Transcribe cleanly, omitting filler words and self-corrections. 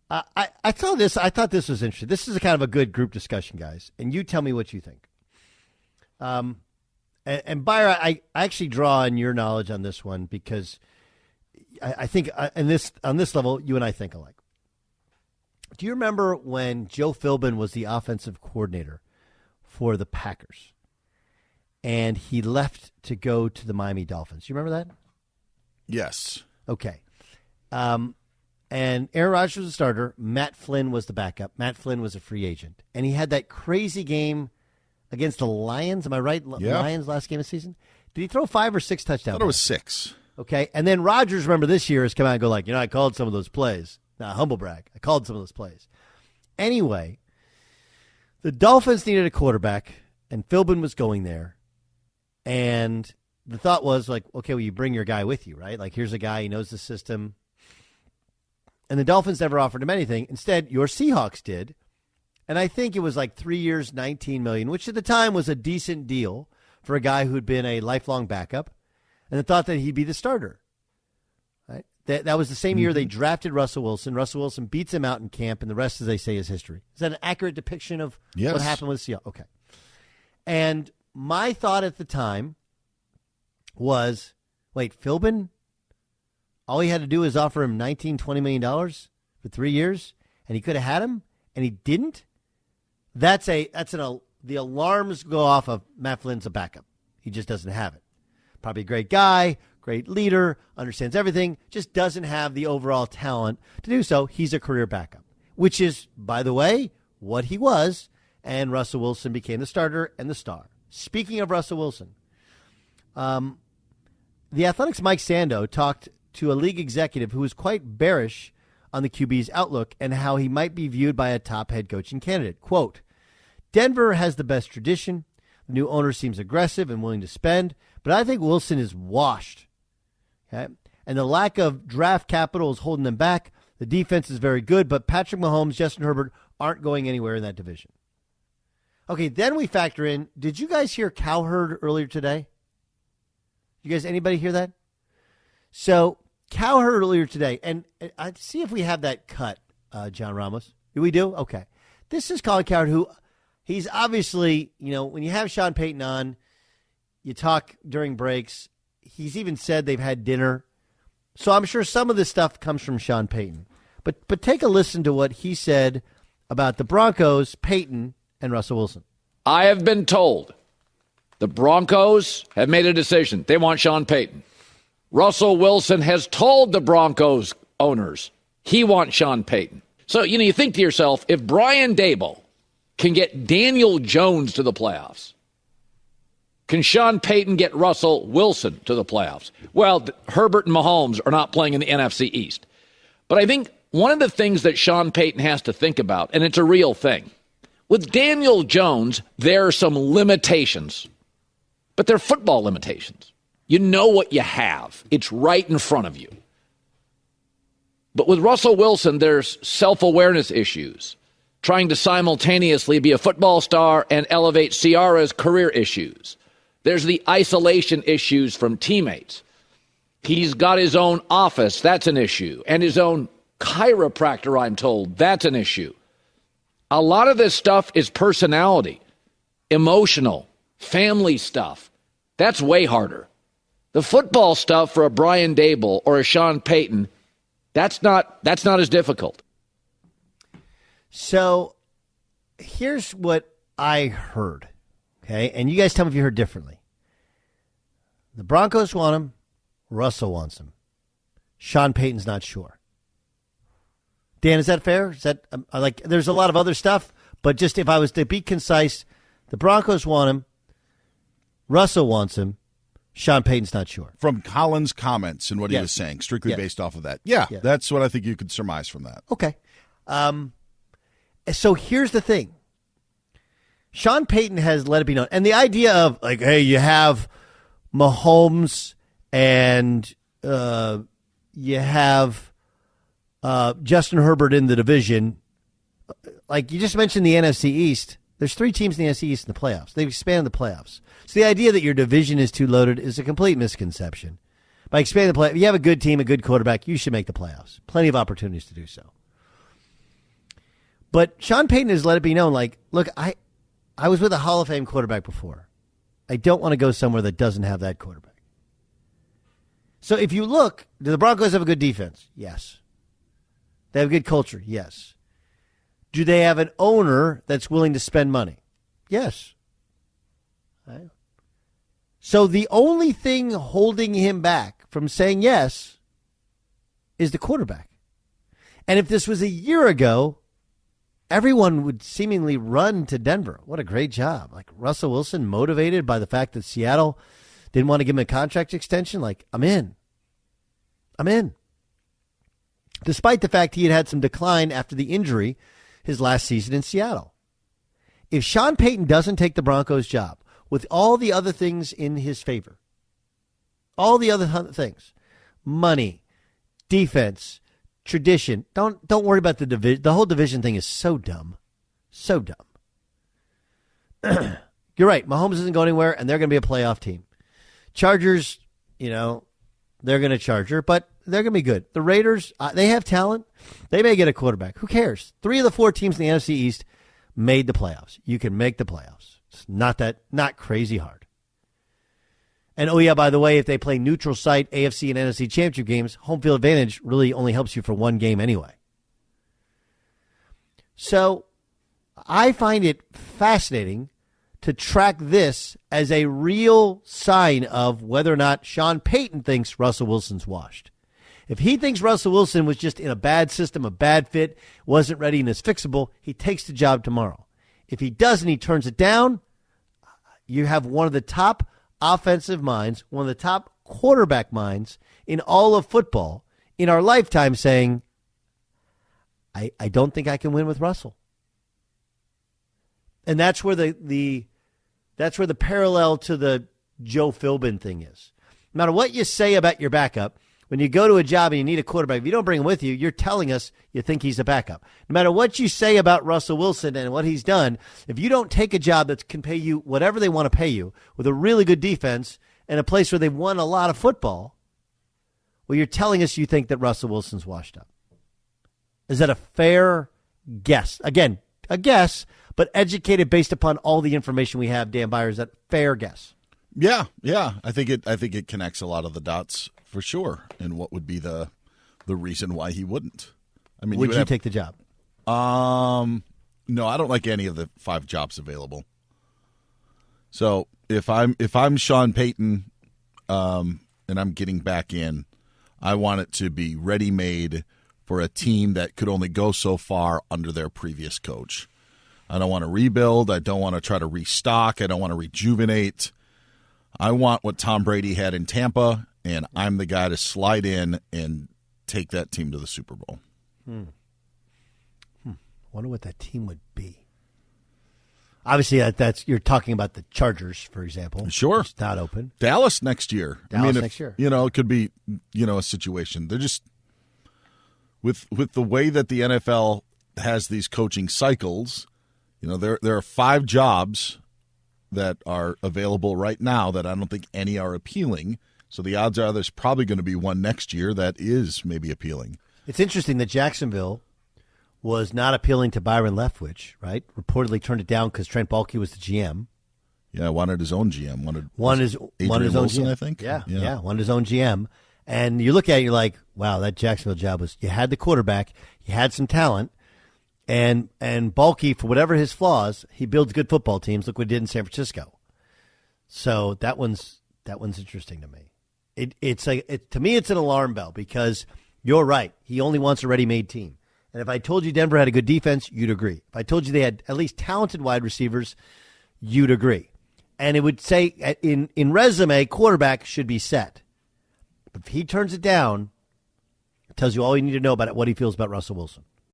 I saw this. I thought this was interesting. This is a kind of a good group discussion, guys. And you tell me what you think. And Byron, I actually draw on your knowledge on this one because I think on this level, you and I think alike. Do you remember when Joe Philbin was the offensive coordinator for the Packers, and he left to go to the Miami Dolphins? You remember that? Yes. Okay. And Aaron Rodgers was the starter. Matt Flynn was the backup. Matt Flynn was a free agent. And he had that crazy game against the Lions. Am I right? Yeah. Lions last game of the season. Did he throw 5 or 6 touchdowns? I thought it was 6. Okay. And then Rodgers, remember this year, has come out and go like, I called some of those plays. Now, humble brag. I called some of those plays. Anyway, the Dolphins needed a quarterback, and Philbin was going there. And the thought was like, okay, well, you bring your guy with you, right? Like, here's a guy, he knows the system. And the Dolphins never offered him anything. Instead, your Seahawks did. And I think it was like 3 years, $19 million, which at the time was a decent deal for a guy who'd been a lifelong backup. And the thought that he'd be the starter. Right? That was the same year they drafted Russell Wilson. Russell Wilson beats him out in camp, and the rest, as they say, is history. Is that an accurate depiction of what happened with Seahawks? Okay. And my thought at the time was, wait, Philbin? All he had to do was offer him $19-20 million for 3 years, and he could have had him, and he didn't. The alarms go off of Matt Flynn's a backup. He just doesn't have it. Probably a great guy, great leader, understands everything, just doesn't have the overall talent to do so. He's a career backup, which is, by the way, what he was, and Russell Wilson became the starter and the star. Speaking of Russell Wilson, the Athletics' Mike Sando talked to a league executive who was quite bearish on the QB's outlook and how he might be viewed by a top head coaching candidate. Quote, Denver has the best tradition. The new owner seems aggressive and willing to spend, but I think Wilson is washed. Okay? And the lack of draft capital is holding them back. The defense is very good, but Patrick Mahomes, Justin Herbert aren't going anywhere in that division. Okay, then we factor in, did you guys hear Cowherd earlier today? You guys, anybody hear that? So Cowherd earlier today, and I'd see if we have that cut, John Ramos. Do we do? Okay. This is Colin Cowherd, who he's obviously, when you have Sean Payton on, you talk during breaks. He's even said they've had dinner. So I'm sure some of this stuff comes from Sean Payton. But take a listen to what he said about the Broncos, Payton, and Russell Wilson. I have been told the Broncos have made a decision. They want Sean Payton. Russell Wilson has told the Broncos owners he wants Sean Payton. So, you think to yourself, if Brian Daboll can get Daniel Jones to the playoffs, can Sean Payton get Russell Wilson to the playoffs? Well, Herbert and Mahomes are not playing in the NFC East. But I think one of the things that Sean Payton has to think about, and it's a real thing, with Daniel Jones, there are some limitations, but they're football limitations. You know what you have. It's right in front of you. But with Russell Wilson, there's self-awareness issues, trying to simultaneously be a football star and elevate Ciara's career issues. There's the isolation issues from teammates. He's got his own office. That's an issue. And his own chiropractor, I'm told. That's an issue. A lot of this stuff is personality, emotional, family stuff. That's way harder. The football stuff for a Brian Daboll or a Sean Payton, that's not as difficult. So here's what I heard, okay? And you guys tell me if you heard differently. The Broncos want him. Russell wants him. Sean Payton's not sure. Dan, is that fair? Is that there's a lot of other stuff, but just if I was to be concise, the Broncos want him. Russell wants him. Sean Payton's not sure. From Colin's comments and what he was saying, strictly based off of that. Yeah, that's what I think you could surmise from that. Okay. So here's the thing. Sean Payton has let it be known. And the idea of, hey, you have Mahomes and you have Justin Herbert in the division. Like you just mentioned the NFC East. There's 3 teams in the NFC East in the playoffs. They've expanded the playoffs. So the idea that your division is too loaded is a complete misconception. By expanding the playoffs, if you have a good team, a good quarterback, you should make the playoffs. Plenty of opportunities to do so. But Sean Payton has let it be known, like, look, I was with a Hall of Fame quarterback before. I don't want to go somewhere that doesn't have that quarterback. So if you look, do the Broncos have a good defense? Yes. They have a good culture? Yes. Do they have an owner that's willing to spend money? Yes. Right. So the only thing holding him back from saying yes is the quarterback. And if this was a year ago, everyone would seemingly run to Denver. What a great job. Like Russell Wilson, motivated by the fact that Seattle didn't want to give him a contract extension. Like, I'm in. Despite the fact he had some decline after the injury his last season in Seattle. If Sean Payton doesn't take the Broncos job with all the other things in his favor, all the other things, money, defense, tradition, don't worry about the division. The whole division thing is so dumb. So dumb. You're right. Mahomes isn't going anywhere, and they're going to be a playoff team. Chargers, they're going to Charger, but they're going to be good. The Raiders, they have talent. They may get a quarterback. Who cares? 3 of the 4 teams in the NFC East made the playoffs. You can make the playoffs. It's not crazy hard. And, oh, yeah, by the way, if they play neutral site AFC and NFC championship games, home field advantage really only helps you for one game anyway. So I find it fascinating to track this as a real sign of whether or not Sean Payton thinks Russell Wilson's washed. If he thinks Russell Wilson was just in a bad system, a bad fit, wasn't ready and is fixable, he takes the job tomorrow. If he doesn't, he turns it down. You have one of the top offensive minds, one of the top quarterback minds in all of football in our lifetime saying, I don't think I can win with Russell. And that's where the parallel to the Joe Philbin thing is. No matter what you say about your backup, when you go to a job and you need a quarterback, if you don't bring him with you, you're telling us you think he's a backup. No matter what you say about Russell Wilson and what he's done, if you don't take a job that can pay you whatever they want to pay you with a really good defense and a place where they've won a lot of football, well, you're telling us you think that Russell Wilson's washed up. Is that a fair guess? Again, a guess, but educated based upon all the information we have, Dan Byer. Is that a fair guess? Yeah. I think it connects a lot of the dots for sure. And what would be the reason why he wouldn't? I mean, would you take the job? No, I don't like any of the 5 jobs available. So if I'm Sean Payton, and I'm getting back in, I want it to be ready-made for a team that could only go so far under their previous coach. I don't want to rebuild. I don't want to try to restock. I don't want to rejuvenate. I want what Tom Brady had in Tampa, and I'm the guy to slide in and take that team to the Super Bowl. Wonder what that team would be. Obviously, that's you're talking about the Chargers, for example. Sure. It's not open. Dallas next year. Next year. It could be, a situation. They're just with the way that the NFL has these coaching cycles, there are 5 jobs that are available right now that I don't think any are appealing. So the odds are there's probably going to be one next year that is maybe appealing. It's interesting that Jacksonville was not appealing to Byron Leftwich, right? Reportedly turned it down because Trent Baalke was the GM. Yeah, wanted his own GM. Wanted his own GM. I think. Yeah, wanted his own GM. And you look at it, you're like, wow, that Jacksonville job was, you had the quarterback, you had some talent, and Baalke, for whatever his flaws, he builds good football teams. Look what he did in San Francisco. So that one's interesting to me. To me, it's an alarm bell because you're right. He only wants a ready-made team. And if I told you Denver had a good defense, you'd agree. If I told you they had at least talented wide receivers, you'd agree. And it would say in resume, quarterback should be set. But if he turns it down, it tells you all you need to know about what he feels about Russell Wilson.